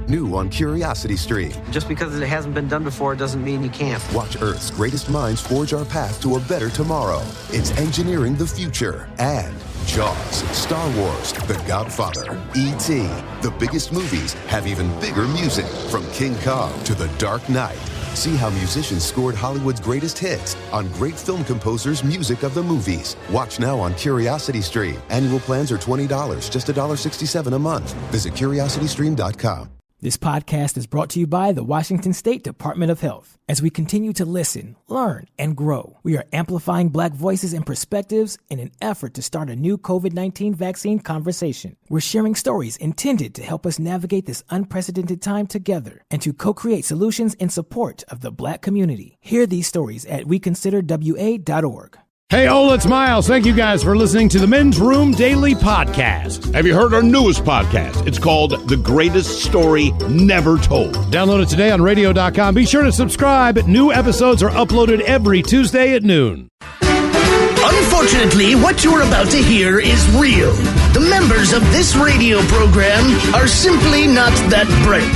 New on Curiosity Stream. Just because it hasn't been done before doesn't mean you can't. Watch Earth's greatest minds forge our path to a better tomorrow. It's engineering the future. And Jaws, Star Wars, The Godfather, E.T. The biggest movies have even bigger music. From King Kong to The Dark Knight. See how musicians scored Hollywood's greatest hits on great film composers' music of the movies. Watch now on Curiosity Stream. Annual plans are $20, just $1.67 a month. Visit curiositystream.com. This podcast is brought to you by the Washington State Department of Health. As we continue to listen, learn, and grow, we are amplifying Black voices and perspectives in an effort to start a new COVID-19 vaccine conversation. We're sharing stories intended to help us navigate this unprecedented time together and to co-create solutions in support of the Black community. Hear these stories at weconsiderwa.org. Hey, it's Miles. Thank you guys for listening to the Men's Room Daily Podcast. Have you heard our newest podcast? It's called The Greatest Story Never Told. Download it today on radio.com. Be sure to subscribe. New episodes are uploaded every Tuesday at noon. Unfortunately, what you're about to hear is real. The members of this radio program are simply not that bright,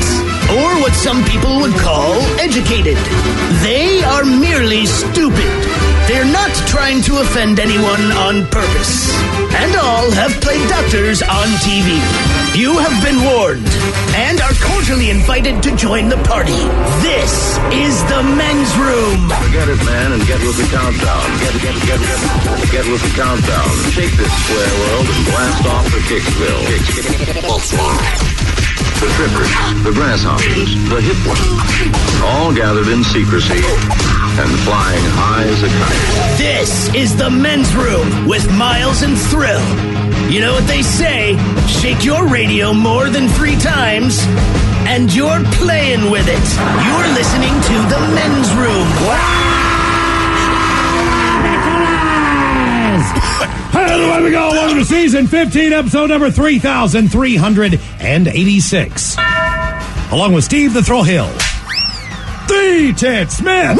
or what some people would call educated. They are merely stupid. They're not trying to offend anyone on purpose. And all have played doctors on TV. You have been warned and are cordially invited to join the party. This is the Men's Room. Forget it, man, and get with the countdown. Get with the countdown. Shake this square world and blast off for Kicksville. The trippers, the grasshoppers, the hip ones, all gathered in secrecy and flying high as a kite. This is the Men's Room with Miles and Thrill. You know what they say, shake your radio more than 3 times, and you're playing with it. You're listening to the Men's Room. Hey, away we go. Welcome to season 15, episode number 3,386. Along with Steve the Thrill Hill, the Ted Smith,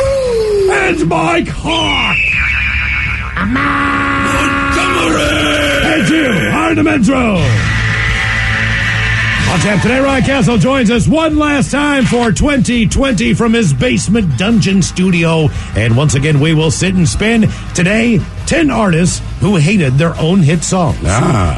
and Mike Hawk. And you are the Men's Room. On tap today, Ryan Castle joins us one last time for 2020 from his basement dungeon studio. And once again, we will sit and spin today 10 artists who hated their own hit songs.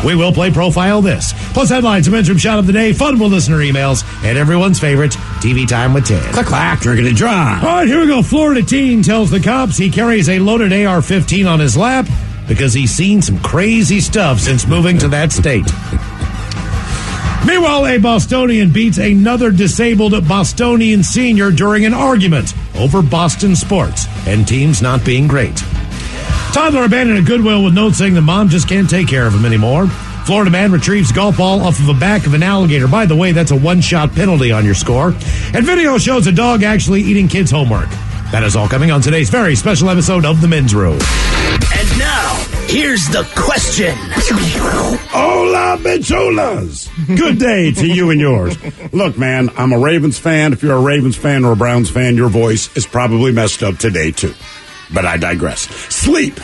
We will play Profile This. Plus headlines, a Men's Room shot of the day, fun with listener emails, and everyone's favorite, TV Time with Ted. Clack, clack, drinking and drive. All right, here we go. Florida teen tells the cops he carries a loaded AR-15 on his lap because he's seen some crazy stuff since moving to that state. Meanwhile, a Bostonian beats another disabled Bostonian senior during an argument over Boston sports and teams not being great. Toddler abandoned a Goodwill with notes saying the mom just can't take care of him anymore. Florida man retrieves golf ball off of the back of an alligator. By the way, that's a one-shot penalty on your score. And video shows a dog actually eating kids' homework. That is all coming on today's very special episode of The Men's Room. And now, here's the question. Hola, bichulas. Good day to you and yours. Look, man, I'm a Ravens fan. If you're a Ravens fan or a Browns fan, your voice is probably messed up today, too. But I digress. Sleep.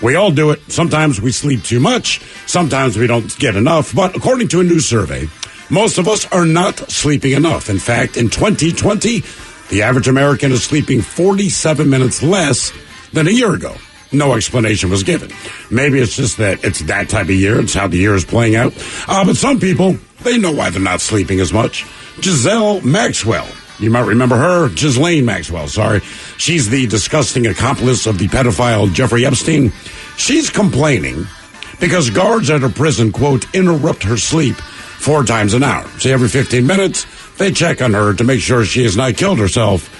We all do it. Sometimes we sleep too much. Sometimes we don't get enough. But according to a new survey, most of us are not sleeping enough. In fact, in 2020, the average American is sleeping 47 minutes less than a year ago. No explanation was given. Maybe it's just that it's that type of year. It's how the year is playing out. But some people, they know why they're not sleeping as much. Giselle Maxwell. You might remember her. Ghislaine Maxwell, sorry. She's the disgusting accomplice of the pedophile Jeffrey Epstein. She's complaining because guards at her prison, quote, interrupt her sleep 4 times an hour. See, every 15 minutes, they check on her to make sure she has not killed herself,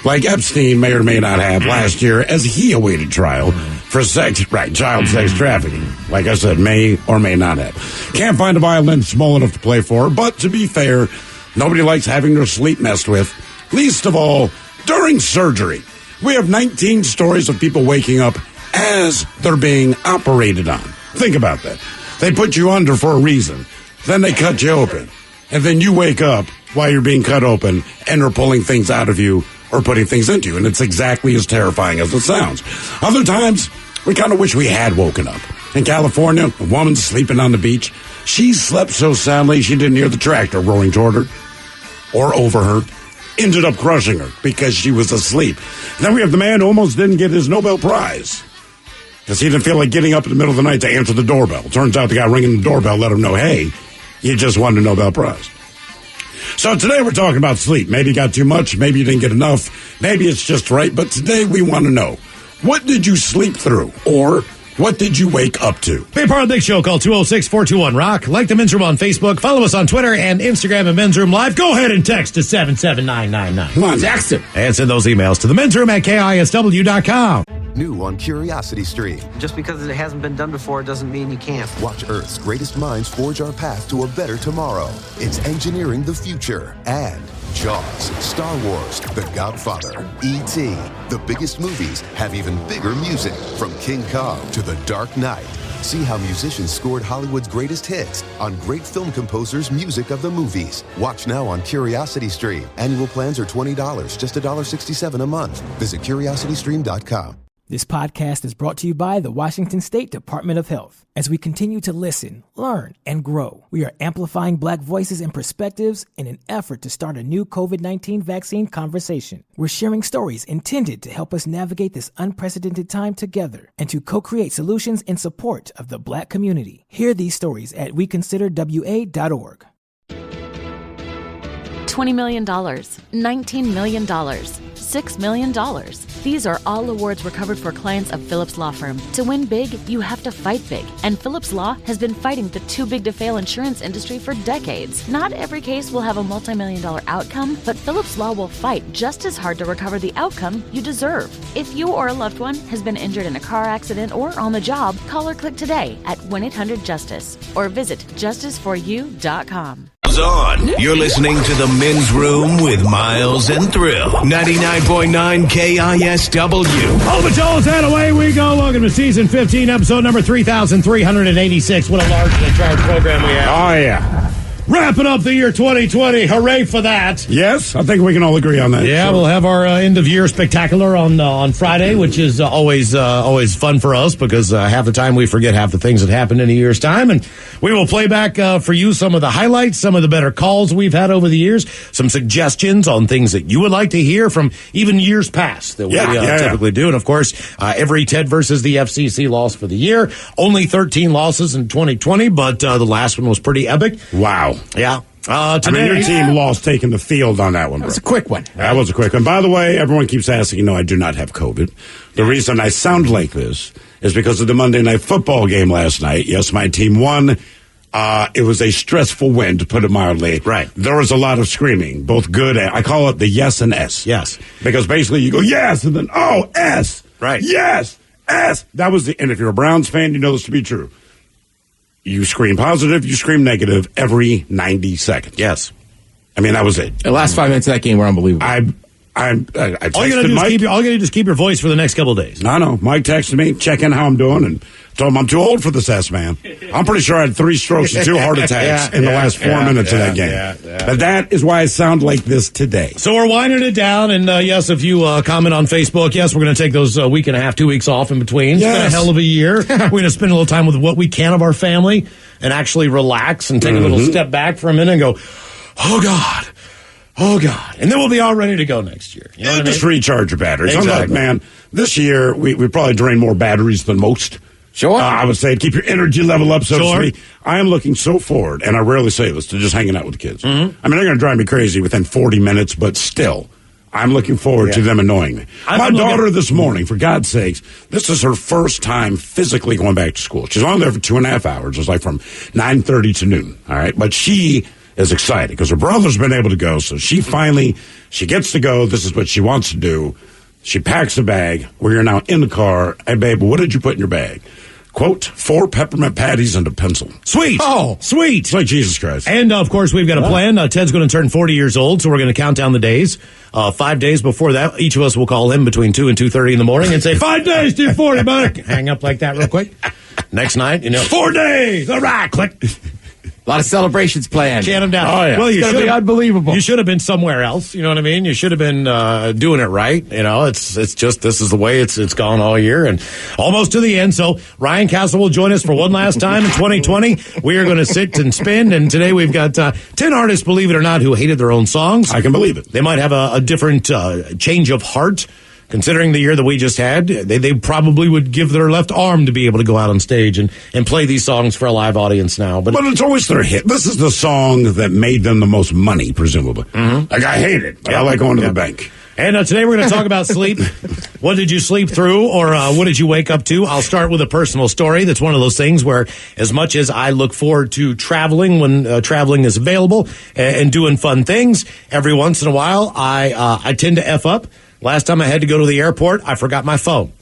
like Epstein may or may not have last year as he awaited trial for child sex trafficking. Like I said, may or may not have. Can't find a violin small enough to play for her, but to be fair, nobody likes having their sleep messed with, least of all during surgery. We have 19 stories of people waking up as they're being operated on. Think about that. They put you under for a reason. Then they cut you open. And then you wake up while you're being cut open and they're pulling things out of you or putting things into you. And it's exactly as terrifying as it sounds. Other times, we kind of wish we had woken up. In California, a woman sleeping on the beach. She slept so soundly she didn't hear the tractor rolling toward her. or overheard, ended up crushing her because she was asleep. Then we have the man who almost didn't get his Nobel Prize because he didn't feel like getting up in the middle of the night to answer the doorbell. Turns out the guy ringing the doorbell let him know, hey, you just won the Nobel Prize. So today we're talking about sleep. Maybe you got too much, maybe you didn't get enough, maybe it's just right, but today we want to know, what did you sleep through, or what did you wake up to? Be a part of the big show. Call 206-421-ROCK. Like the Men's Room on Facebook. Follow us on Twitter and Instagram at Men's Room Live. Go ahead and text to 77999. Come on, text it. And send those emails to the Men's Room at KISW.com. New on Curiosity Stream. Just because it hasn't been done before doesn't mean you can't. Watch Earth's greatest minds forge our path to a better tomorrow. It's engineering the future. And Jaws, Star Wars, The Godfather, E.T. The biggest movies have even bigger music, from King Kong to The Dark Knight. See how musicians scored Hollywood's greatest hits on great film composers' music of the movies. Watch now on Curiosity Stream. Annual plans are $20, just $1.67 a month. Visit curiositystream.com. This podcast is brought to you by the Washington State Department of Health. As we continue to listen, learn, and grow, we are amplifying Black voices and perspectives in an effort to start a new COVID-19 vaccine conversation. We're sharing stories intended to help us navigate this unprecedented time together and to co-create solutions in support of the Black community. Hear these stories at weconsiderwa.org. $20 million, $19 million, $6 million. These are all awards recovered for clients of Phillips Law Firm. To win big, you have to fight big. And Phillips Law has been fighting the too big to fail insurance industry for decades. Not every case will have a multi-million-dollar outcome, but Phillips Law will fight just as hard to recover the outcome you deserve. If you or a loved one has been injured in a car accident or on the job, call or click today at 1-800-JUSTICE or visit justiceforyou.com. On. You're listening to the Men's Room with Miles and Thrill. 99.9 KISW. All the Joel's and away we go. Welcome to season 15, episode number 3,386. What a largely charged program we have. Oh, yeah. Wrapping up the year 2020. Hooray for that. Yes, I think we can all agree on that. Yeah, we'll have our end-of-year spectacular on Friday, which is always fun for us because half the time we forget half the things that happened in a year's time. And we will play back for you some of the highlights, some of the better calls we've had over the years, some suggestions on things that you would like to hear from even years past that we typically do. And, of course, every Ted versus the FCC loss for the year. Only 13 losses in 2020, but the last one was pretty epic. Wow. Yeah. Today, your team lost taking the field on that one, bro. That was a quick one. That was a quick one. By the way, everyone keeps asking, I do not have COVID. The reason I sound like this is because of the Monday Night Football game last night. Yes, my team won. It was a stressful win, to put it mildly. Right. There was a lot of screaming, both good and, I call it the yes and S. Yes. Because basically you go, yes, and then, oh, S. Right. Yes, S. That was and if you're a Browns fan, you know this to be true. You scream positive, you scream negative every 90 seconds. Yes. I mean, that was it. The last 5 minutes of that game were unbelievable. I texted all you gotta do Mike. All you gotta do is keep your voice for the next couple of days. No. Mike texted me, checking how I'm doing, and told him I'm too old for this S, man. I'm pretty sure I had 3 strokes and 2 heart attacks in the last 4 minutes of that game. But that is why I sound like this today. So we're winding it down, and yes, if you comment on Facebook, yes, we're going to take those week and a half, 2 weeks off in between. It's been a hell of a year. We're going to spend a little time with what we can of our family and actually relax and take a little step back for a minute and go, oh, God. Oh, God. And then we'll be all ready to go next year. You know what I mean? Just recharge your batteries. Exactly. I'm like, man, this year we probably drain more batteries than most. Sure. I would say keep your energy level up, so to Sure. speak. I am looking so forward, and I rarely say this, to just hanging out with the kids. Mm-hmm. I mean, they're going to drive me crazy within 40 minutes, but still, I'm looking forward to them annoying me. My daughter this morning, for God's sakes, this is her first time physically going back to school. She's only there for 2.5 hours. It's like from 9:30 to noon, all right? But she is excited because her brother's been able to go, so she gets to go. This is what she wants to do. She packs a bag. We are now in the car. Hey, babe, what did you put in your bag? Quote, 4 peppermint patties and a pencil. Sweet. Oh, sweet. It's like Jesus Christ. And, of course, we've got a plan. Ted's going to turn 40 years old, so we're going to count down the days. 5 days before that, each of us will call him between 2 and 2:30 in the morning and say, 5 days to 40, buddy. Hang up like that real quick. Next night, 4 days. All right, click. A lot of celebrations planned. Chant them down. Oh, yeah. Well, It's going to be unbelievable. You should have been somewhere else. You know what I mean? You should have been doing it right. You know, it's just this is the way it's gone all year and almost to the end. So Ryan Castle will join us for one last time in 2020. We are going to sit and spin. And today we've got 10 artists, believe it or not, who hated their own songs. I can believe it. They might have a different change of heart. Considering the year that we just had, they probably would give their left arm to be able to go out on stage and play these songs for a live audience now. But it's always their hit. This is the song that made them the most money, presumably. Mm-hmm. Like, I hate it, but I like going to the bank. And today we're going to talk about sleep. What did you sleep through, or what did you wake up to? I'll start with a personal story. That's one of those things where, as much as I look forward to traveling when traveling is available and doing fun things, every once in a while I tend to F up. Last time I had to go to the airport, I forgot my phone,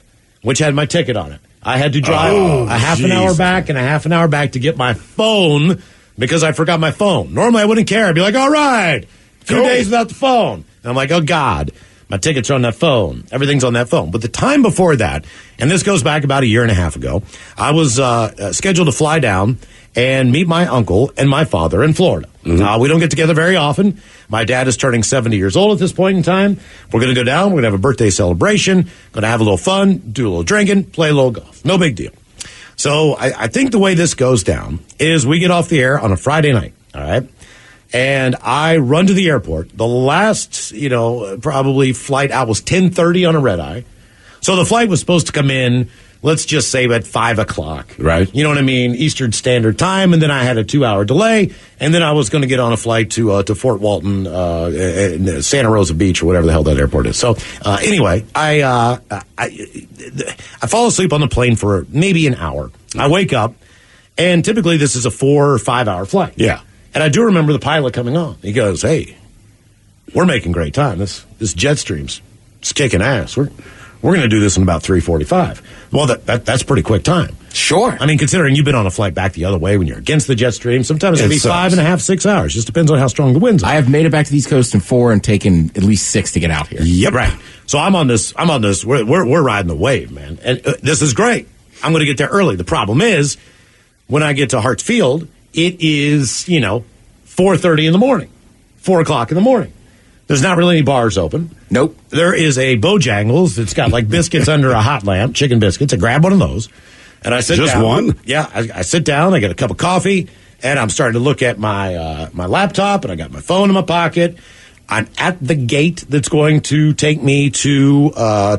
which had my ticket on it. I had to drive a half an hour back and a half an hour back to get my phone because I forgot my phone. Normally I wouldn't care. I'd be like, all right, a few days without the phone. And I'm like, oh, God, my tickets are on that phone. Everything's on that phone. But the time before that, and this goes back about a year and a half ago, I was scheduled to fly down and meet my uncle and my father in Florida. Mm-hmm. We don't get together very often. My dad is turning 70 years old at this point in time. We're going to go down. We're going to have a birthday celebration. Going to have a little fun, do a little drinking, play a little golf. No big deal. So I think the way this goes down is we get off the air on a Friday night, all right? And I run to the airport. The last, probably flight out was 10:30 on a red eye. So the flight was supposed to come in, let's just say at 5 o'clock. Right. You know what I mean? Eastern Standard Time. And then I had a 2-hour delay. And then I was going to get on a flight to Fort Walton, Santa Rosa Beach, or whatever the hell that airport is. So anyway, I fall asleep on the plane for maybe an hour. I wake up, and typically this is a 4 or 5 hour flight. Yeah. And I do remember the pilot coming on. He goes, hey, we're making great time. This Jetstream's it's kicking ass. We're going to do this in about 3:45. Well, that's pretty quick time. Sure. I mean, considering you've been on a flight back the other way when you're against the jet stream, sometimes it'll be 5.5, 6 hours. Just depends on how strong the winds are. I have made it back to the East Coast in 4 and taken at least 6 to get out here. Yep. Right. So I'm on this. We're riding the wave, man. And this is great. I'm going to get there early. The problem is when I get to Hartsfield, it is, 4:30 in the morning, 4 o'clock in the morning. There's not really any bars open. Nope. There is a Bojangles that's got like biscuits under a hot lamp, chicken biscuits. I grab one of those, and I sit down. Just one? Yeah, I sit down. I get a cup of coffee, and I'm starting to look at my my laptop, and I got my phone in my pocket. I'm at the gate that's going to take me to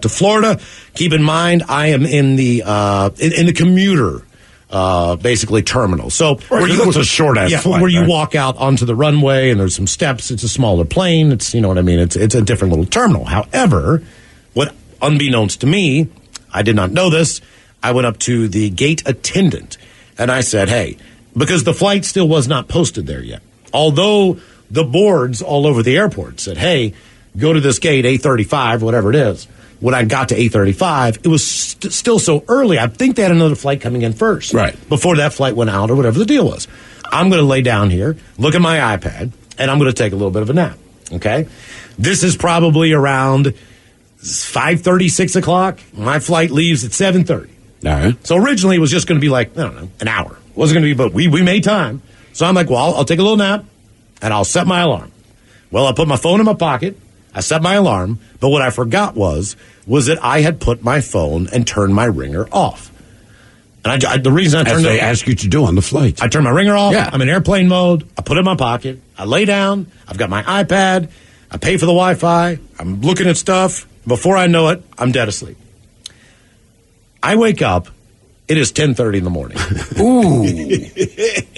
Florida. Keep in mind, I am in the commuter. Basically terminal. So it's a short ass flight, where you right? walk out onto the runway and there's some steps. It's a smaller plane. It's you know what I mean. It's a different little terminal. However, what unbeknownst to me, I did not know this. I went up to the gate attendant and I said, "Hey," because the flight still was not posted there yet. Although the boards all over the airport said, "Hey, go to this gate, 8:35, whatever it is." When I got to 8:35, it was still so early. I think they had another flight coming in first. Right. Before that flight went out or whatever the deal was. I'm going to lay down here, look at my iPad, and I'm going to take a little bit of a nap. Okay? This is probably around 5:30, 6 o'clock. My flight leaves at 7:30. All right. So originally it was just going to be like, I don't know, an hour. It wasn't going to be, but we made time. So I'm like, well, I'll take a little nap, and I'll set my alarm. Well, I put my phone in my pocket. I set my alarm, but what I forgot was that I had put my phone and turned my ringer off. And the reason I turned they ask you to do on the flight. I turned my ringer off. Yeah. I'm in airplane mode. I put it in my pocket. I lay down. I've got my iPad. I pay for the Wi-Fi. I'm looking at stuff. Before I know it, I'm dead asleep. I wake up. It is 10:30 in the morning. Ooh.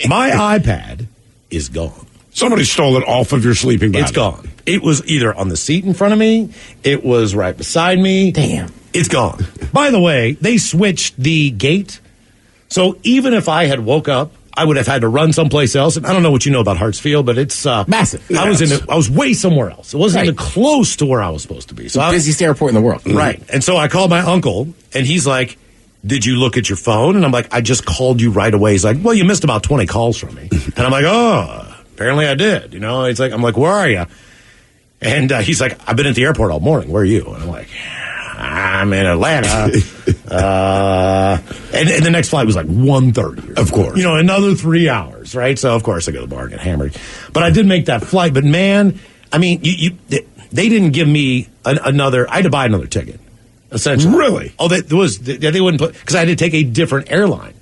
My iPad is gone. Somebody stole it off of your sleeping bag. It's gone. It was either on the seat in front of me. It was right beside me. Damn. It's gone. By the way, they switched the gate. So even if I had woke up, I would have had to run someplace else. And I don't know what you know about Hartsfield, but it's massive. I was way somewhere else. It wasn't even close to where I was supposed to be. So the busiest airport in the world. Right. And so I called my uncle, and he's like, "Did you look at your phone?" And I'm like, "I just called you right away." He's like, "Well, you missed about 20 calls from me." And I'm like, "Oh, apparently I did." He's like, I'm like, "Where are you?" And he's like, "I've been at the airport all morning. Where are you?" And I'm like, "I'm in Atlanta." And the next flight was like 1:30. Of course. You know, another 3 hours, right? So, of course, I go to the bar and get hammered. But I did make that flight. But, man, I mean, they didn't give me another. I had to buy another ticket, essentially. Really? Oh, they wouldn't put, because I had to take a different airline.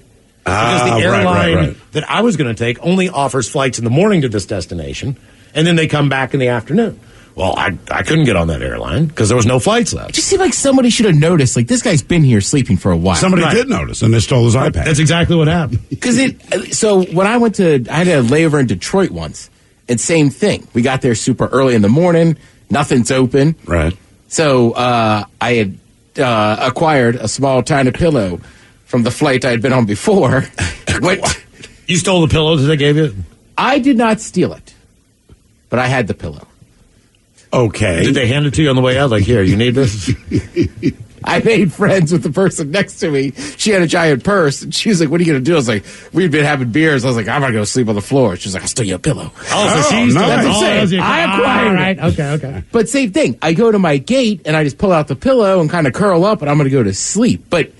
Because the airline that I was going to take only offers flights in the morning to this destination, and then they come back in the afternoon. Well, I couldn't get on that airline because there was no flights left. It just seemed like somebody should have noticed, like, this guy's been here sleeping for a while. Somebody did notice, and they stole his iPad. That's exactly what happened. So when I had a layover in Detroit once, and same thing. We got there super early in the morning. Nothing's open. Right. So I had acquired a small, tiny pillow from the flight I had been on before. You stole the pillow that they gave you? I did not steal it, but I had the pillow. Okay. Did they hand it to you on the way out? Like, here, you need this? I made friends with the person next to me. She had a giant purse, and she was like, what are you going to do? I was like, we'd been having beers. I was like, I'm going to go sleep on the floor. She was like, I'll steal you a pillow. Oh, so she's That's what I'm saying. I acquired it. Okay. But same thing. I go to my gate, and I just pull out the pillow and kind of curl up, and I'm going to go to sleep. But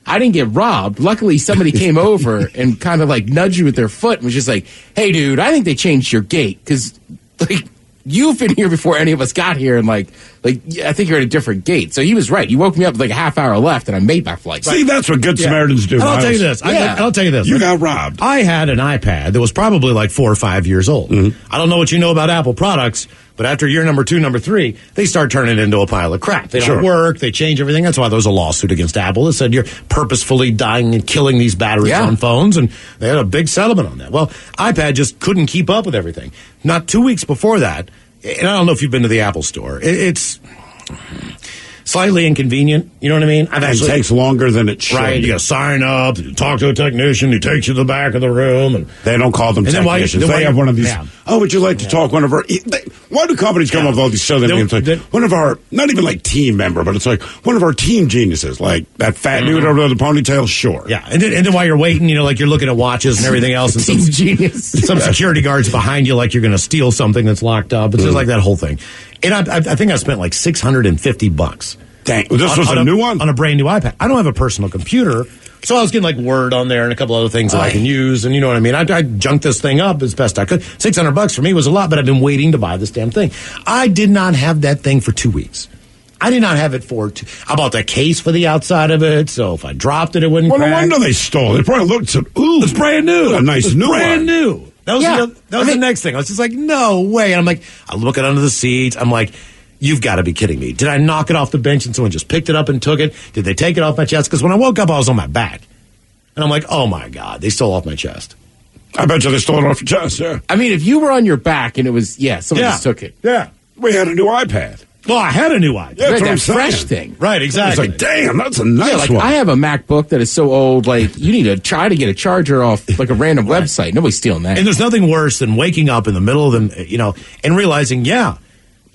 I didn't get robbed. Luckily, somebody came over and kind of like nudged me with their foot and was just like, hey, dude, I think they changed your gate because, like, you've been here before any of us got here, and like I think you're at a different gate. So he was right. You woke me up with like a half hour left, and I made my flight. See, that's what good Samaritans do. And I'll tell you this. I'll tell you this. You got robbed. I had an iPad that was probably like 4 or 5 years old. Mm-hmm. I don't know what you know about Apple products, but after year number 2, number 3, they start turning it into a pile of crap. They don't work. They change everything. That's why there was a lawsuit against Apple that said you're purposefully dying and killing these batteries on phones, and they had a big settlement on that. Well, iPad just couldn't keep up with everything. Not 2 weeks before that, and I don't know if you've been to the Apple store. It's slightly inconvenient. You know what I mean? It takes longer than it should. Right. You got to sign up, talk to a technician. He takes you to the back of the room. And they don't call them technicians. They have one of these. Yeah. Oh, would you like to talk? One of our. Why do companies come up with all these silly names? Like one of our, not even like team member, but it's like one of our team geniuses, like that fat dude over the ponytail. Sure. Yeah. And then while you're waiting, you know, like you're looking at watches and everything else, and team genius. Some security guards behind you, like you're going to steal something that's locked up. It's just like that whole thing. And I think I spent like $650. Dang, this was a new one? On a brand new iPad. I don't have a personal computer, so I was getting like Word on there and a couple other things that I can use, and you know what I mean? I junked this thing up as best I could. $600 for me was a lot, but I've been waiting to buy this damn thing. I did not have that thing for 2 weeks. I did not have it for I bought the case for the outside of it, so if I dropped it, it wouldn't crack. No wonder they stole it. They probably looked at, ooh, it's brand new. A nice new brand one. New. That was the next thing. I was just like, no way. And I'm like, I look it under the seats. I'm like, you've got to be kidding me. Did I knock it off the bench and someone just picked it up and took it? Did they take it off my chest? Because when I woke up, I was on my back. And I'm like, oh, my God, they stole off my chest. I bet you they stole it off your chest, yeah. I mean, if you were on your back and it was, someone just took it. Yeah. We had a new iPad. Well, I had a new iPad. Yeah, that's what I'm saying. Fresh thing. Right, exactly. It's like, damn, that's a nice one. I have a MacBook that is so old, like, you need to try to get a charger off, like, a random website. Nobody's stealing that. And there's nothing worse than waking up in the middle of them, you know, and realizing,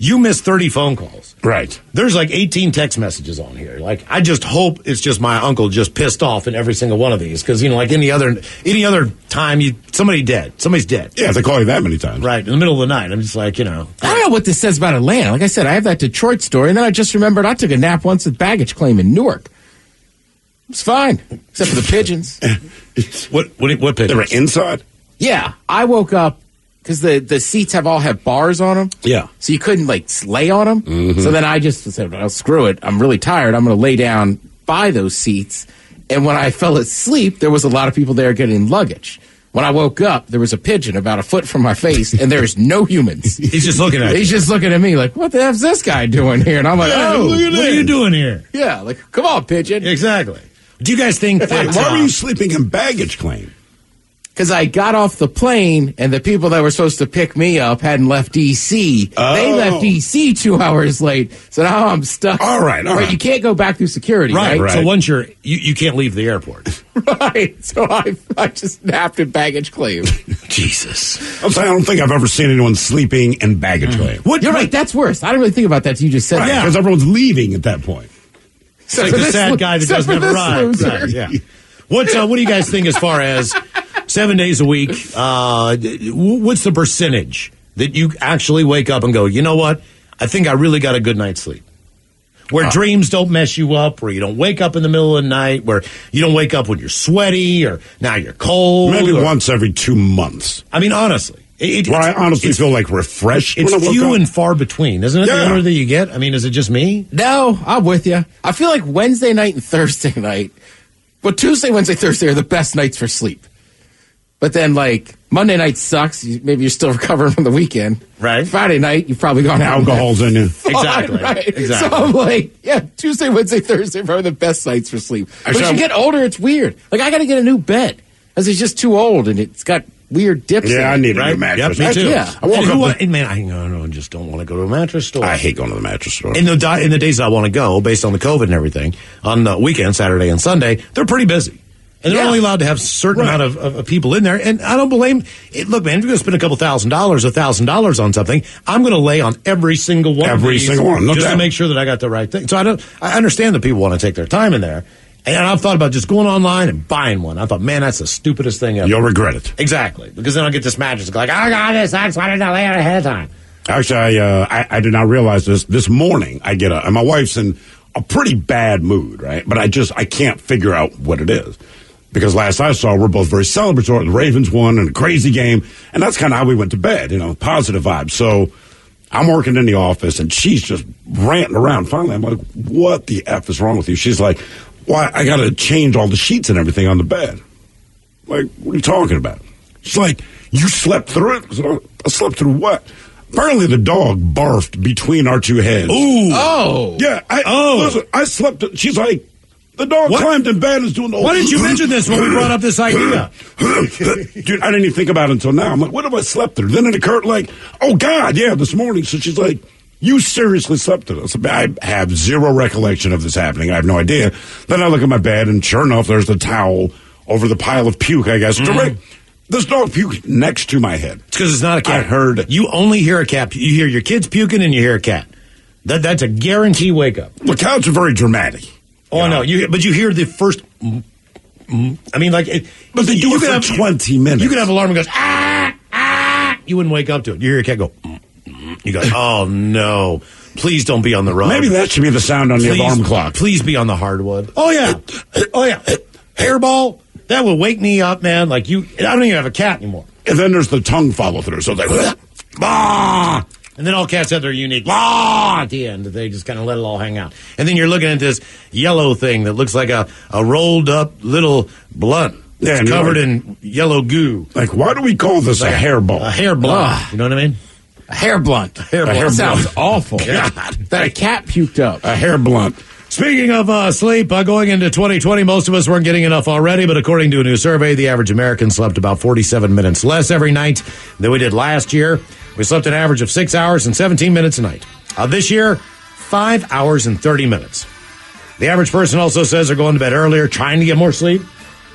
you missed 30 phone calls. Right. There's like 18 text messages on here. Like, I just hope it's just my uncle just pissed off in every single one of these. Because, you know, like any other time, somebody's dead. Yeah, if they call you that many times. Right, in the middle of the night. I'm just like, you know. I don't know what this says about Atlanta. Like I said, I have that Detroit story, and then I just remembered I took a nap once at baggage claim in Newark. It was fine, except for the pigeons. What pigeons? They were inside? Yeah, I woke up. Because the seats all have bars on them. Yeah. So you couldn't, like, lay on them. Mm-hmm. So then I just said, well, screw it. I'm really tired. I'm going to lay down by those seats. And when I fell asleep, there was a lot of people there getting luggage. When I woke up, there was a pigeon about a foot from my face, and there's no humans. He's just looking at He's just looking at me like, what the heck's this guy doing here? And I'm like, what are you doing here? Yeah, like, come on, pigeon. Exactly. Do you guys think that... Why were you sleeping in baggage claim? Because I got off the plane, and the people that were supposed to pick me up hadn't left D.C. Oh. They left D.C. 2 hours late, so now I'm stuck. All right. You can't go back through security, right? So once you can't leave the airport. Right. So I just napped in baggage claim. Jesus. I don't think I've ever seen anyone sleeping in baggage claim. You're right. That's worse. I didn't really think about that till you just said that. Because everyone's leaving at that point. It's like the sad guy that doesn't have a ride. Right, yeah. What do you guys think as far as 7 days a week? What's the percentage that you actually wake up and go, you know what? I think I really got a good night's sleep. where dreams don't mess you up, where you don't wake up in the middle of the night, where you don't wake up when you're sweaty or now you're cold. Maybe once every 2 months. I mean, honestly. I honestly feel like refreshed. It's few and far between, isn't it? Yeah. The older that you get? I mean, is it just me? No, I'm with you. I feel like Wednesday night and Thursday night, well, Tuesday, Wednesday, Thursday are the best nights for sleep. But then, like, Monday night sucks. Maybe you're still recovering from the weekend. Right. Friday night, you've probably gone out. Alcohol's in you. Exactly. Right. So I'm like, yeah, Tuesday, Wednesday, Thursday are probably the best nights for sleep. But as you get older, it's weird. Like, I got to get a new bed because it's just too old and it's got weird dips. Yeah, I need a new Yep, mattress. me too. Yeah. I woke up. Man, I just don't want to go to a mattress store. I hate going to the mattress store. In the days that I want to go, based on the COVID and everything, on the weekend, Saturday and Sunday, they're pretty busy. And they're only allowed to have a certain amount of people in there. And I don't blame it. Look, man, if you're going to spend a couple $1,000 on something, I'm going to lay on every single one of these just to make sure that I got the right thing. So I understand that people want to take their time in there. And I've thought about just going online and buying one. I thought, man, that's the stupidest thing ever. You'll regret it. Exactly. Because then I'll get this mattress like, I got this. I just wanted to lay it ahead of time. Actually, I did not realize this morning. I get and my wife's in a pretty bad mood, right? But I can't figure out what it is. Because last I saw, we're both very celebratory. The Ravens won in a crazy game. And that's kind of how we went to bed, positive vibes. So I'm working in the office, and she's just ranting around. Finally, I'm like, what the F is wrong with you? She's like, well, I got to change all the sheets and everything on the bed. Like, what are you talking about? She's like, you slept through it? I said, I slept through what? Apparently the dog barfed between our two heads. Ooh. Oh. Yeah. Listen, I slept. She's like, the dog climbed in bed and is doing the whole... Why didn't you mention this when we brought up this idea? Dude, I didn't even think about it until now. I'm like, what have I slept through? Then it occurred like, oh, God, yeah, this morning. So she's like, you seriously slept through this? I have zero recollection of this happening. I have no idea. Then I look at my bed, and sure enough, there's the towel over the pile of puke, I guess. This dog puked next to my head. It's because it's not a cat. I heard... You only hear a cat. You hear your kids puking, and you hear a cat. That's a guarantee wake up. Well, cats are very dramatic. Oh, no. But you hear the first... I mean, like... But they do it for 20 minutes. You could have an alarm that goes, ah, ah. You wouldn't wake up to it. You hear a cat go... You go, oh, no. Please don't be on the rug. Maybe that should be the sound on the alarm clock. Please be on the hardwood. Oh, yeah. Hairball. That will wake me up, man. Like I don't even have a cat anymore. And then there's the tongue follow through. So they... bah! And then all cats have their unique bah! At the end. They just kind of let it all hang out. And then you're looking at this yellow thing that looks like a rolled up little blunt. Yeah, it's covered in yellow goo. Like, why do we call this a hairball? A hair blunt. You know what I mean? A hair blunt. A hair blunt. That sounds awful. God. That a cat puked up. A hair blunt. Speaking of sleep, going into 2020, most of us weren't getting enough already, but according to a new survey, the average American slept about 47 minutes less every night than we did last year. We slept an average of 6 hours and 17 minutes a night. This year, 5 hours and 30 minutes. The average person also says they're going to bed earlier, trying to get more sleep,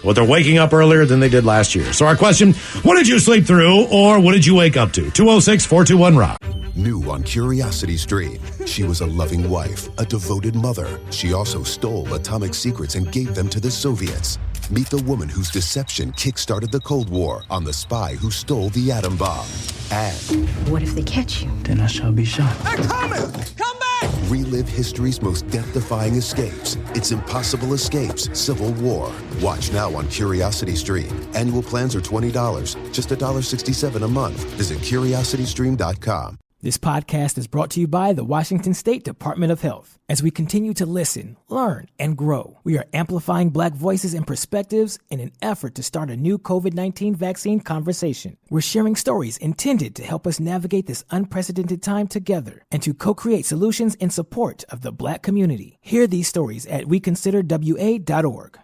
but they're waking up earlier than they did last year. So our question, what did you sleep through, or what did you wake up to? 206-421-ROCK. New on Curiosity Stream, she was a loving wife, a devoted mother. She also stole atomic secrets and gave them to the Soviets. Meet the woman whose deception kick-started the Cold War on the spy who stole the atom bomb. And what if they catch you? Then I shall be shot. They're coming! Come back! relive history's most death-defying escapes. It's Impossible Escapes, Civil War. Watch now on Curiosity Stream. Annual plans are $20, just $1.67 a month. Visit CuriosityStream.com. This podcast is brought to you by the Washington State Department of Health. As we continue to listen, learn, and grow, we are amplifying Black voices and perspectives in an effort to start a new COVID-19 vaccine conversation. We're sharing stories intended to help us navigate this unprecedented time together and to co-create solutions in support of the Black community. Hear these stories at weconsiderwa.org.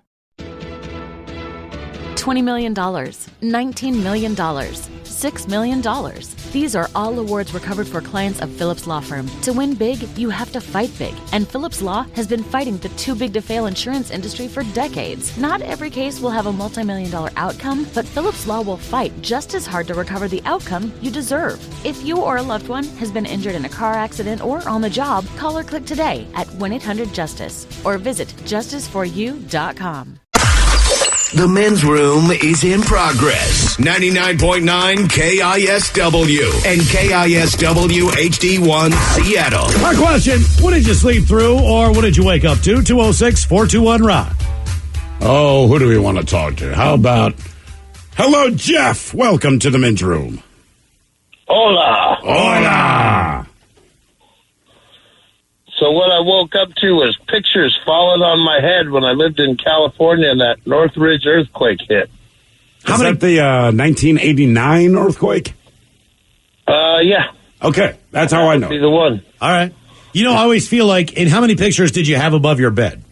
$20 million, $19 million, $6 million. These are all awards recovered for clients of Phillips Law Firm. To win big, you have to fight big. And Phillips Law has been fighting the too big to fail insurance industry for decades. Not every case will have a multi-million-dollar outcome, but Phillips Law will fight just as hard to recover the outcome you deserve. If you or a loved one has been injured in a car accident or on the job, call or click today at 1-800-JUSTICE or visit justiceforyou.com. The men's room is in progress. 99.9 KISW and KISW HD1 Seattle. Our question, what did you sleep through or what did you wake up to? 206-421-ROCK. Oh, who do we want to talk to? How about... Hello, Jeff. Welcome to the men's room. Hola. Hola. So what I woke up to was pictures falling on my head when I lived in California and that Northridge earthquake hit. Is that the 1989 earthquake? Yeah. Okay, that's how I know. Be the one. All right. You know, I always feel like, and how many pictures did you have above your bed?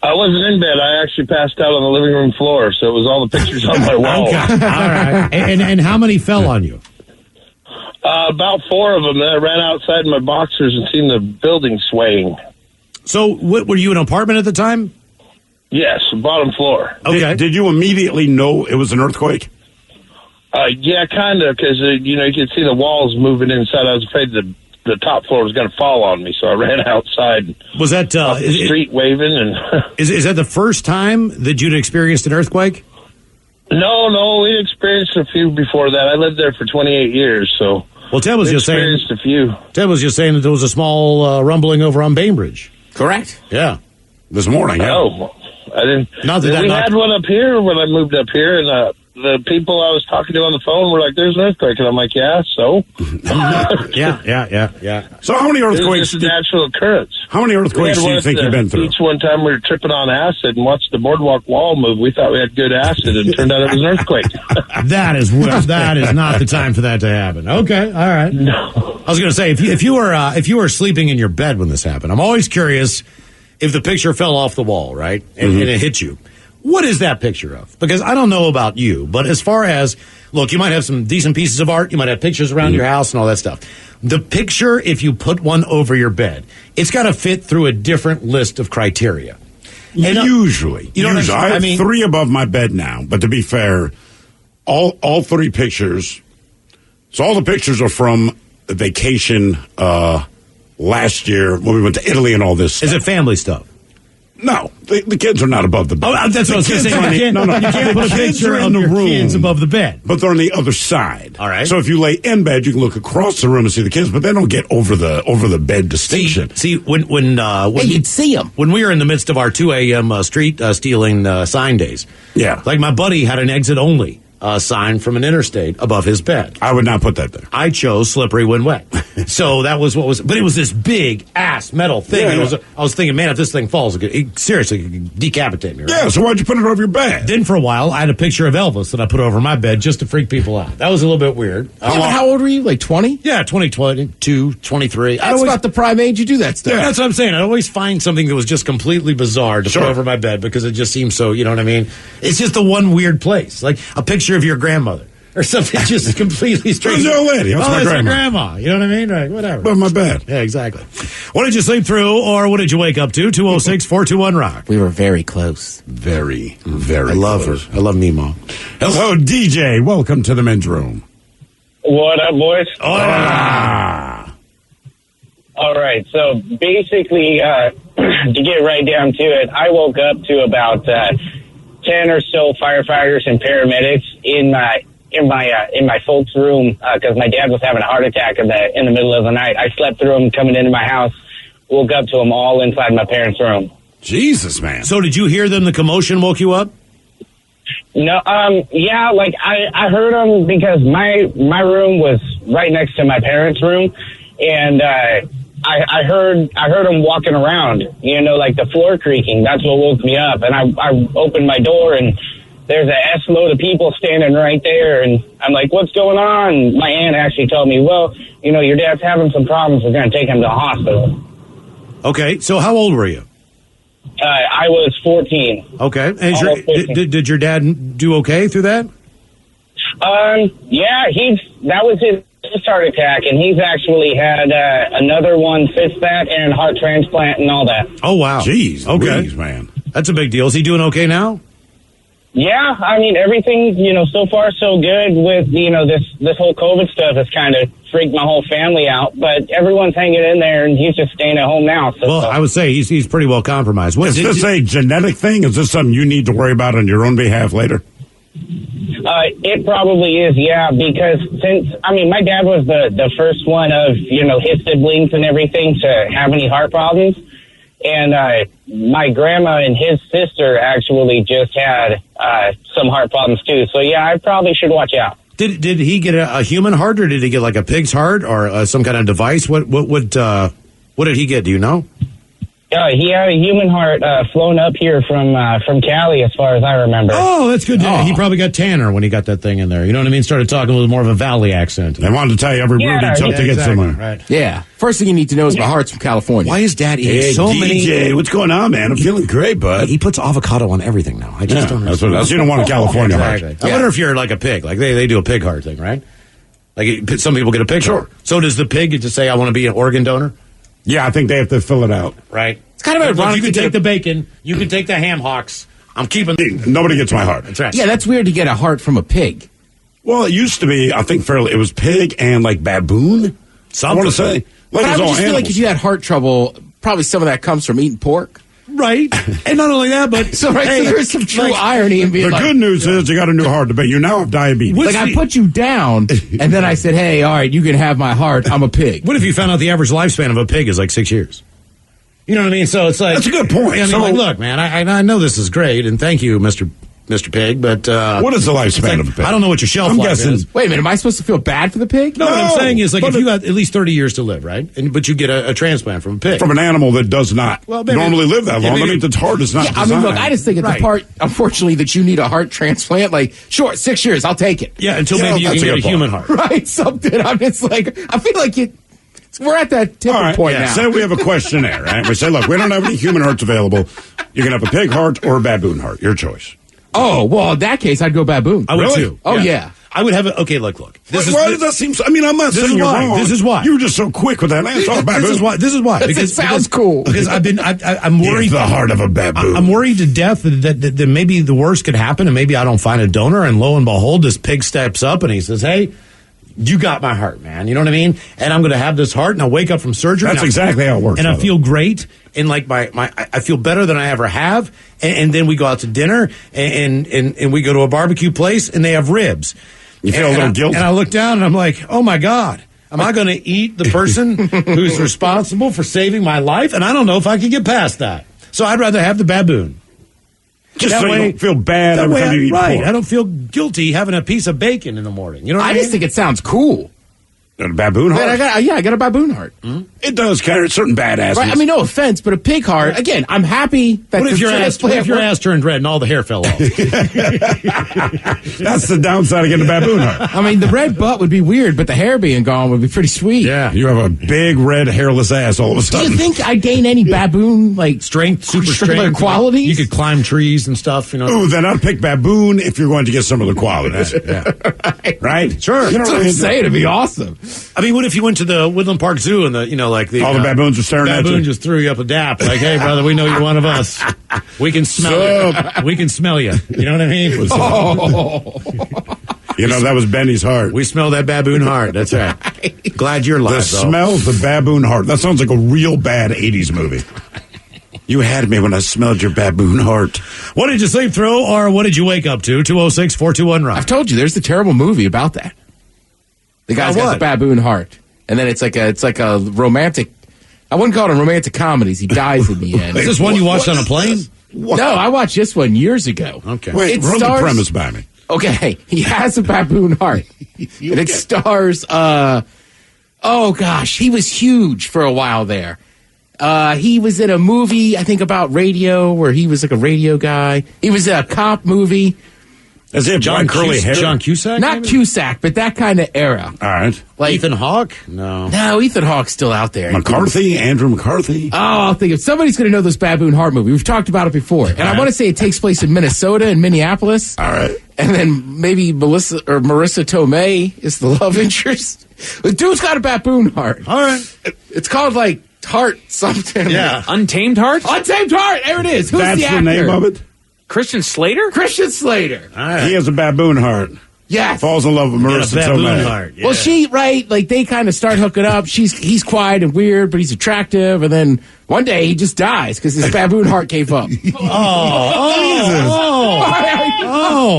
I wasn't in bed. I actually passed out on the living room floor, so it was all the pictures on my wall. Okay. All right. And how many fell on you? About 4 of them. And I ran outside in my boxers and seen the building swaying. So, were you in an apartment at the time? Yes, bottom floor. Okay. Did you immediately know it was an earthquake? Yeah, kind of, because, you could see the walls moving inside. I was afraid the top floor was going to fall on me, so I ran outside. Was that off the street waving? And is that the first time that you'd experienced an earthquake? No, we experienced a few before that. I lived there for 28 years, so... Well, Ted was just saying... experienced a few. Ted was just saying that there was a small rumbling over on Bainbridge. Correct. Yeah. This morning, yeah. Oh, I didn't... Not that we had one up here when I moved up here, and the people I was talking to on the phone were like, there's an earthquake. And I'm like, yeah, so? Yeah. So how many earthquakes... It's just a natural occurrence. How many earthquakes do you think you've been through? Each one time we were tripping on acid and watched the boardwalk wall move. We thought we had good acid, and it turned out it was an earthquake. That is not the time for that to happen. Okay, all right. No. I was going to say, if you were sleeping in your bed when this happened, I'm always curious if the picture fell off the wall, right, and it hit you. What is that picture of? Because I don't know about you, but as far as, look, you might have some decent pieces of art, you might have pictures around your house and all that stuff. The picture, if you put one over your bed, it's got to fit through a different list of criteria. And usually. I have 3 above my bed now, but to be fair, all 3 pictures, so all the pictures are from a vacation last year when we went to Italy and all this stuff. Is it family stuff? No, the kids are not above the bed. Oh, that's what I was going to say. You can't put a picture of your kids above the bed. But they're on the other side. All right. So if you lay in bed, you can look across the room and see the kids, but they don't get over the bed distinction. See when you'd see them. When we were in the midst of our 2 a.m. Street stealing sign days. Yeah. Like my buddy had an exit only sign from an interstate above his bed. I would not put that there. I chose slippery when wet. So that was what was, but it was this big ass metal thing. Yeah. I was thinking, man, if this thing falls, it seriously could decapitate me. Right? Yeah, so why'd you put it over your bed? Then for a while, I had a picture of Elvis that I put over my bed just to freak people out. That was a little bit weird. Yeah, but how old were you? Like 20? Yeah, 22, 23. That's about the prime age you do that stuff. Yeah, that's what I'm saying. I'd always find something that was just completely bizarre to put over my bed because it just seems so, you know what I mean? It's just the one weird place. Like a picture of your grandmother. Or something just completely strange. Who's the old lady? That's my grandma. You know what I mean? Right, whatever. Above my bed. Yeah, exactly. What did you sleep through, or what did you wake up to? 206-421-ROCK. We were very close. Very, very I love close. her. I love Nemo. Hello, DJ. Welcome to the men's room. What up, boys? Hola. All right, so basically, to get right down to it, I woke up to about 10 or so firefighters and paramedics in my folks' room because my dad was having a heart attack in the middle of the night. I slept through them coming into my house, woke up to them all inside my parents' room. Jesus, man. So did you hear them? The commotion woke you up? No, yeah, like I heard them because my room was right next to my parents' room, and I heard them walking around, you know, like the floor creaking. That's what woke me up, and I opened my door and there's a S-load of people standing right there, and I'm like, what's going on? My aunt actually told me, well, you know, your dad's having some problems. We're going to take him to the hospital. Okay, so how old were you? I was 14. Okay, and did your dad do okay through that? Yeah, that was his heart attack, and he's actually had another one since that, and heart transplant and all that. Oh, wow. Jeez, okay. Louise, man. That's a big deal. Is he doing okay now? Yeah, I mean, everything, so far so good with, this whole COVID stuff has kind of freaked my whole family out, but everyone's hanging in there and he's just staying at home now. So, well, I would say he's pretty well compromised. Is this a genetic thing? Is this something you need to worry about on your own behalf later? It probably is, yeah, because my dad was the first one of, his siblings and everything to have any heart problems. And my grandma and his sister actually just had some heart problems too. So yeah, I probably should watch out. Did he get a human heart, or did he get like a pig's heart, or some kind of device? What did he get? Do you know? He had a human heart flown up here from Cali, as far as I remember. Oh, that's good. Oh. He probably got tanner when he got that thing in there. You know what I mean? Started talking with more of a valley accent. They wanted to tell you every route he took to get somewhere. Right. Yeah. First thing you need to know is my heart's from California. Why is Dad eating so many? DJ, what's going on, man? I'm feeling great, bud. He puts avocado on everything now. I just don't understand. That's you don't want a California heart. I wonder if you're like a pig. Like they do a pig heart thing, right? Like some people get a pig heart. So does the pig get to say, I want to be an organ donor? Yeah, I think they have to fill it out. Right. It's kind of ironic. You can take the bacon. You can take the ham hocks. I'm keeping. Nobody gets my heart. That's right. Yeah, that's weird to get a heart from a pig. Well, it used to be. I think fairly. It was pig and like baboon. I want to say. But I would just feel like if you had heart trouble, probably some of that comes from eating pork. Right. And not only that, but so there's some true irony in being the good news is you got a new heart to bet. You now have diabetes. I put you down, and then I said, hey, all right, you can have my heart. I'm a pig. What if you found out the average lifespan of a pig is like 6 years? You know what I mean? So it's like... That's a good point. I mean, look, man, I know this is great, and thank you, Mr. Pig, but... what is the lifespan of a pig? I don't know what your shelf life is. Wait a minute, am I supposed to feel bad for the pig? No, what I'm saying is, like, if you got at least 30 years to live, right? But you get a transplant from a pig. From an animal that does not normally live that long. I mean, the heart is not designed. I mean, look, I just think it's the part, unfortunately, that you need a heart transplant. Like, sure, 6 years, I'll take it. Yeah, until maybe you can get a human heart. Right, something. I'm just like, I feel like we're at that tipping point now. Say we have a questionnaire, right? We say, look, we don't have any human hearts available. You can have a pig heart or a baboon heart. Your choice. Oh, well, in that case, I'd go baboon. I would too. Oh, yeah. I would have it. Okay, look. Why does that seem so? I mean, I'm not saying you're wrong. This is why. You were just so quick with that answer. This is why. Because it sounds cool. Because I'm worried. It's the heart of a baboon. I'm worried to death that maybe the worst could happen and maybe I don't find a donor, and lo and behold, this pig steps up and he says, hey, you got my heart, man. You know what I mean? And I'm going to have this heart, and I'll wake up from surgery. That's exactly how it works. And I feel great, and like I feel better than I ever have. And then we go out to dinner, and we go to a barbecue place, and they have ribs. You feel a little guilty. And I look down, and I'm like, oh my God, am I going to eat the person who's responsible for saving my life? And I don't know if I can get past that. So I'd rather have the baboon. Just so you don't feel bad every time you eat pork. I don't feel guilty having a piece of bacon in the morning. You know what I mean? I just think it sounds cool. A baboon heart? I got a baboon heart. Mm-hmm. It does carry certain badasses. Right, I mean, no offense, but a pig heart, again, I'm happy that what if your ass turned red and all the hair fell off? That's the downside of getting a baboon heart. I mean, the red butt would be weird, but the hair being gone would be pretty sweet. Yeah, you have a big, red, hairless ass all of a sudden. Do you think I gain any baboon, like, strength, super strength qualities? You could climb trees and stuff, you know. Ooh, then I'd pick baboon if you're going to get some of the qualities. Right? Sure. That's what I'm saying. It'd be awesome. I mean, what if you went to the Woodland Park Zoo and all the baboons are staring at you? Baboon just threw you up a dap. Like, hey, brother, we know you're one of us. We can smell you. We can smell you. You know what I mean? You know, that was Benny's heart. We smell that baboon heart. That's right. Glad you're alive, The smell of the baboon heart. That sounds like a real bad 80s movie. You had me when I smelled your baboon heart. What did you sleep through, or what did you wake up to? 206-421-ROCK. I've told you, there's the terrible movie about that. The guy's got the baboon heart. And then it's like a romantic, I wouldn't call it a romantic comedy. He dies in the end. Is this one you watched on a plane? No, I watched this one years ago. Okay. Wait, run the premise by me. Okay, he has a baboon heart. And it stars, oh gosh, he was huge for a while there. He was in a movie, I think, about radio, where he was like a radio guy. He was in a cop movie. Is it John curly hair? John Cusack? Not Cusack, but that kind of era. All right. Like Ethan Hawke? No, Ethan Hawke's still out there. Andrew McCarthy. Oh, I'll think of somebody's going to know this baboon heart movie. We've talked about it before. And I want to say it takes place in Minnesota and Minneapolis. All right. And then maybe Marissa Tomei is the love interest. The dude's got a baboon heart. All right. It's called like Heart something. Yeah. Untamed Heart? Untamed Heart. There it is. Who's That's the actor? the name of it? Christian Slater? Christian Slater. He has a baboon heart. Yes. Falls in love with Marissa Tomei. Heart. Yeah. Well, like they kind of start hooking up. He's quiet and weird, but he's attractive. And then one day he just dies because his baboon heart gave up.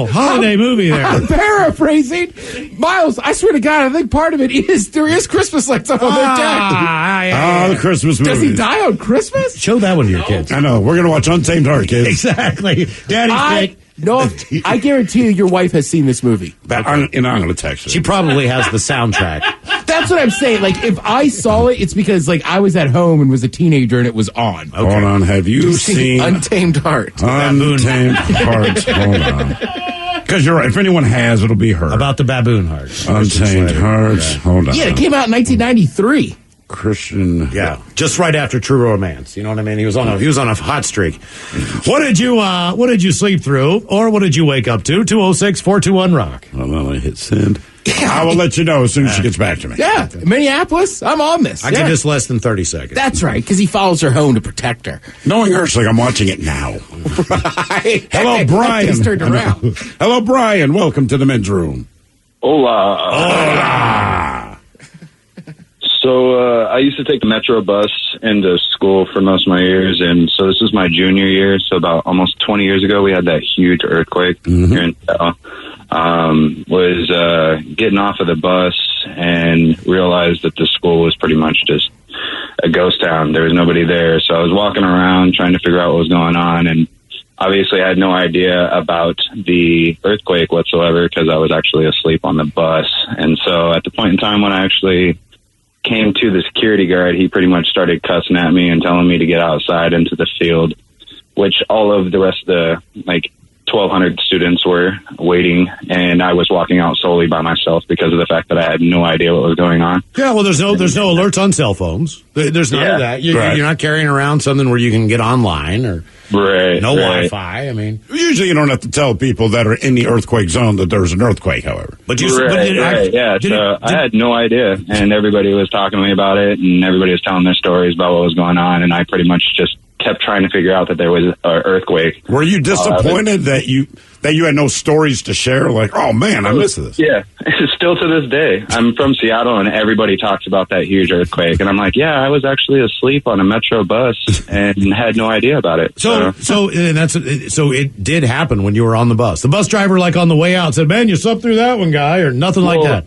Holiday movie there. I'm paraphrasing. Miles, I swear to God, I think part of it is there is Christmas lights up on their deck. The Christmas movie. Does he die on Christmas? Show that one to your kids. I know. We're going to watch Untamed Heart, kids. Exactly. Daddy's pick. No, I guarantee you your wife has seen this movie. I'm going to text her. She probably has the soundtrack. That's what I'm saying. Like, if I saw it, it's because, like, I was at home and was a teenager and it was on. Okay. Hold on. Have you seen Untamed Heart? Untamed Heart. Hold on. Because you're right. If anyone has, it'll be her. About the baboon heart. Untamed Heart. Yeah. Hold on. Yeah, it came out in 1993. Christian. Yeah, just right after True Romance. You know what I mean? He was on a hot streak. What did you sleep through, or what did you wake up to? 206-421-ROCK. Well, then I hit send. I will let you know as soon as she gets back to me. Yeah, Minneapolis, I'm on this. I give this less than 30 seconds. That's right, because he follows her home to protect her. Knowing her, it's like I'm watching it now. Right. Hello, Brian. He's turned around. Hello, Brian. Welcome to the men's room. Hola. So I used to take the Metro bus into school for most of my years, and so this is my junior year. So about almost 20 years ago, we had that huge earthquake here in Seattle. Was getting off of the bus and realized that the school was pretty much just a ghost town. There was nobody there, so I was walking around trying to figure out what was going on, and obviously I had no idea about the earthquake whatsoever because I was actually asleep on the bus. And so at the point in time when I actually came to the security guard, he pretty much started cussing at me and telling me to get outside into the field, which all of the rest of the 1,200 students were waiting, and I was walking out solely by myself because of the fact that I had no idea what was going on. Yeah, well, there's no alerts on cell phones. There's none of that. You're not carrying around something where you can get online or no Wi-Fi. I mean, usually you don't have to tell people that are in the earthquake zone that there's an earthquake. However, I had no idea, and everybody was talking to me about it, and everybody was telling their stories about what was going on, and I pretty much just kept trying to figure out that there was an earthquake. Were you disappointed that you had no stories to share? Like, oh man, I missed this. Yeah, still to this day. I'm from Seattle, and everybody talks about that huge earthquake, and I'm like, yeah, I was actually asleep on a Metro bus and had no idea about it. So it did happen when you were on the bus. The bus driver, on the way out, said, "Man, you slept through that one, guy," or nothing like that.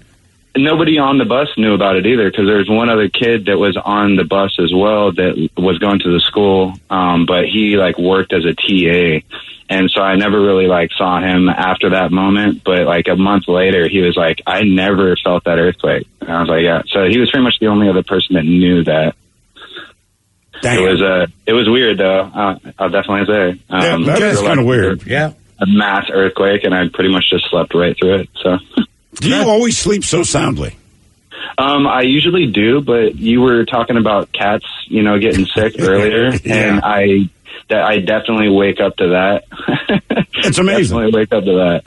Nobody on the bus knew about it either because there was one other kid that was on the bus as well that was going to the school, but he worked as a TA, and so I never really saw him after that moment. But a month later, he was like, "I never felt that earthquake." And I was like, "Yeah." So he was pretty much the only other person that knew that. Damn. It was weird though. I'll definitely say that is kind of weird. Yeah, a mass earthquake, and I pretty much just slept right through it. So. Do you always sleep so soundly? I usually do, but you were talking about cats, getting sick earlier, and I definitely wake up to that. It's amazing. Definitely wake up to that.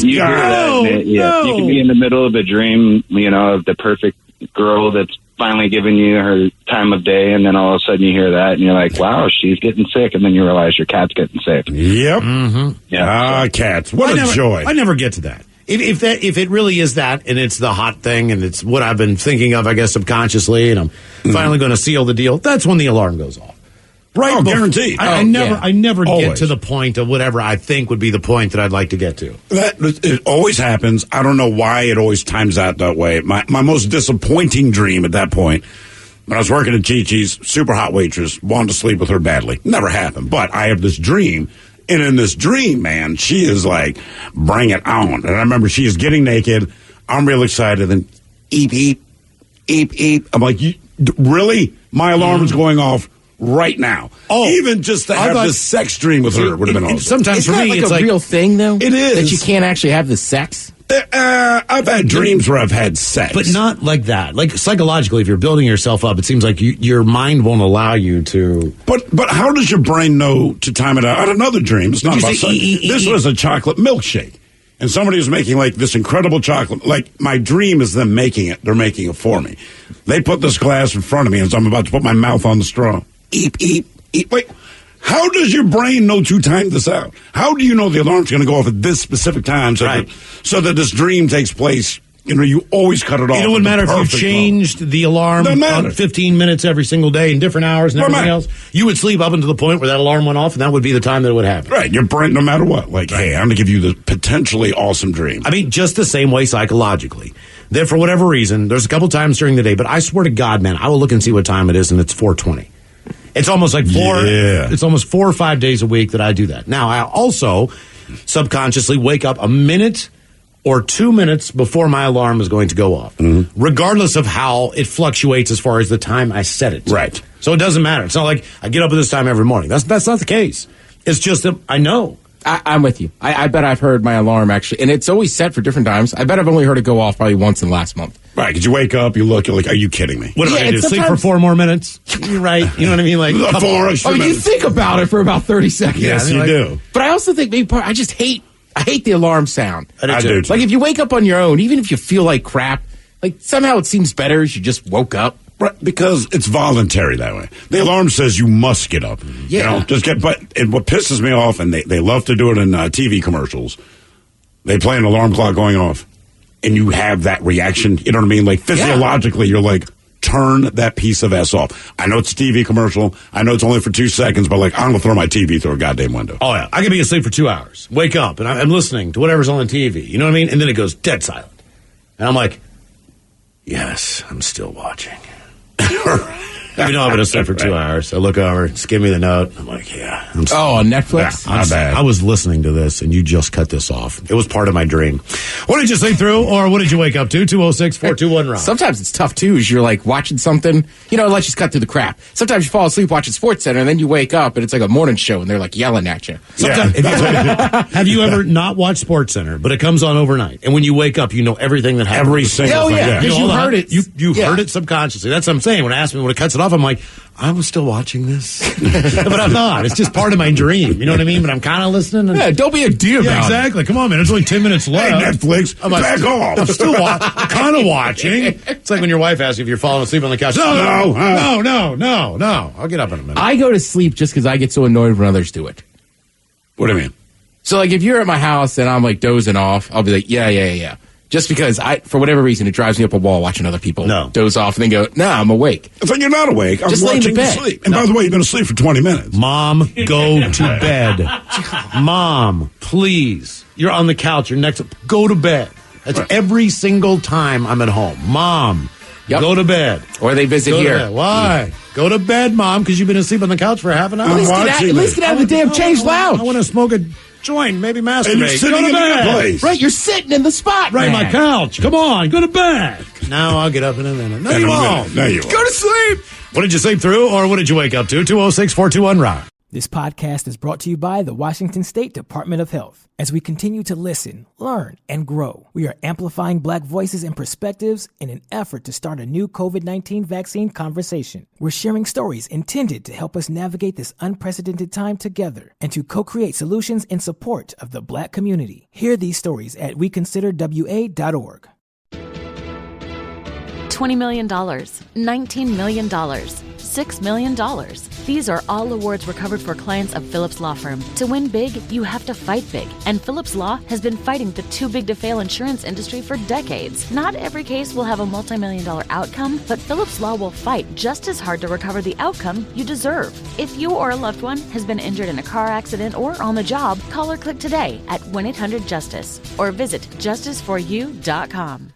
You hear that, you can be in the middle of a dream, of the perfect girl that's finally giving you her time of day, and then all of a sudden you hear that, and you're like, wow, she's getting sick, and then you realize your cat's getting sick. Yep. Mm-hmm. Yeah. Cats. What a joy. I never get to that. If it really is that, and it's the hot thing, and it's what I've been thinking of, I guess, subconsciously, and I'm finally going to seal the deal, that's when the alarm goes off. Right? Oh, guaranteed. I never get to the point of whatever I think would be the point that I'd like to get to. It always happens. I don't know why it always times out that way. My most disappointing dream at that point, when I was working at Chi-Chi's, super hot waitress, wanted to sleep with her badly. Never happened. But I have this dream, and in this dream, man, she is like, bring it on. And I remember she is getting naked. I'm real excited. And eep, eep, eep, eep. I'm like, really? My alarm is going off right now. Oh, even just to have this sex dream with her would have been awesome. Sometimes for me, it's a real thing, though. It is that you can't actually have the sex. I've had dreams where I've had sex, but not like that. Psychologically, if you're building yourself up, it seems like your mind won't allow you to. But how does your brain know to time it out? I had another dream. It's not about sex. This was a chocolate milkshake, and somebody was making this incredible chocolate. My dream is them making it. They're making it for me. They put this glass in front of me, and so I'm about to put my mouth on the straw. Eep, eep, eep. Wait, How does your brain know to time this out? How do you know the alarm's going to go off at this specific time so that this dream takes place? You know, you always cut it off. It wouldn't matter if you changed the alarm on 15 minutes every single day in different hours and everything else. You would sleep up until the point where that alarm went off, and that would be the time that it would happen. Right. Your brain, no matter what. Like, hey, I'm going to give you the potentially awesome dream. I mean, just the same way psychologically. That for whatever reason, there's a couple times during the day, but I swear to God, man, I will look and see what time it is, and it's 4:20. It's almost like it's almost 4 or 5 days a week that I do that. Now, I also subconsciously wake up a minute or 2 minutes before my alarm is going to go off, regardless of how it fluctuates as far as the time I set it. Right. So it doesn't matter. It's not like I get up at this time every morning. That's not the case. It's just that I know. I'm with you. I bet I've heard my alarm actually, and it's always set for different times. I bet I've only heard it go off probably once in the last month. Right, because you wake up, you look, you're like, are you kidding me? What am I going to do, sleep for 4 more minutes? You're right. You know what I mean? Like, you think about it for about 30 seconds. Yes, you do. But I also think maybe I hate the alarm sound. I do too. Like if you wake up on your own, even if you feel like crap, like somehow it seems better as you just woke up. Right, because it's voluntary that way. The alarm says you must get up. Yeah. You know, and what pisses me off, and they love to do it in TV commercials, they play an alarm clock going off, and you have that reaction. You know what I mean? Like physiologically, you're like, turn that piece of S off. I know it's a TV commercial. I know it's only for 2 seconds, but like, I'm going to throw my TV through a goddamn window. Oh, yeah. I could be asleep for 2 hours. Wake up, and I'm listening to whatever's on the TV. You know what I mean? And then it goes dead silent. And I'm like, yes, I'm still watching. I've been asleep for 2 hours. I look over, just give me the note. I'm like, yeah. On Netflix? Yeah, not bad. I was listening to this, and you just cut this off. It was part of my dream. What did you sleep through, or what did you wake up to? 206-421-ROCK. Sometimes it's tough, too, as you're, like, watching something. You know, let's just cut through the crap. Sometimes you fall asleep watching SportsCenter, and then you wake up, and it's like a morning show, and they're, like, yelling at you. Have you ever not watched SportsCenter, but it comes on overnight, and when you wake up, you know everything that happened? Every single thing. Yeah, because you heard it. You heard it subconsciously. That's what I'm saying. When it asked me when it cuts it off, I'm like, I was still watching this. But I'm not. It's just part of my dream. You know what I mean? But I'm kind of listening. Yeah, don't be a diva about exactly. Come on, man. It's only 10 minutes left. Hey, Netflix, back off. I'm still kind of watching. It's like when your wife asks you if you're falling asleep on the couch. No. I'll get up in a minute. I go to sleep just because I get so annoyed when others do it. What do you mean? So, like, if you're at my house and I'm, like, dozing off, I'll be like, yeah. Just because for whatever reason, it drives me up a wall watching other people doze off and then go, nah, I'm awake. It's like you're not awake. I'm just watching you sleep. And by the way, you've been asleep for 20 minutes. Mom, go to bed. Mom, please. You're on the couch. You're next to... Go to bed. That's every single time I'm at home. Mom, go to bed. Or they visit here. Why? Go to bed, Mom, because you've been asleep on the couch for half an hour. At least get out of the damn change lounge. I want to smoke a joint, maybe masturbate. And you're sitting in the place. Right, you're sitting in the spot, right, my couch. Come on, go to bed. Now I'll get up in a minute. No, you won't. No, you won't. Go to sleep. What did you sleep through, or what did you wake up to? 206-421-ROCK. This podcast is brought to you by the Washington State Department of Health. As we continue to listen, learn, and grow, we are amplifying Black voices and perspectives in an effort to start a new COVID-19 vaccine conversation. We're sharing stories intended to help us navigate this unprecedented time together and to co-create solutions in support of the Black community. Hear these stories at weconsiderwa.org. $20 million, $19 million, $6 million. These are all awards recovered for clients of Phillips Law Firm. To win big, you have to fight big. And Phillips Law has been fighting the too big to fail insurance industry for decades. Not every case will have a multi-million-dollar outcome, but Phillips Law will fight just as hard to recover the outcome you deserve. If you or a loved one has been injured in a car accident or on the job, call or click today at 1-800-JUSTICE or visit justiceforyou.com.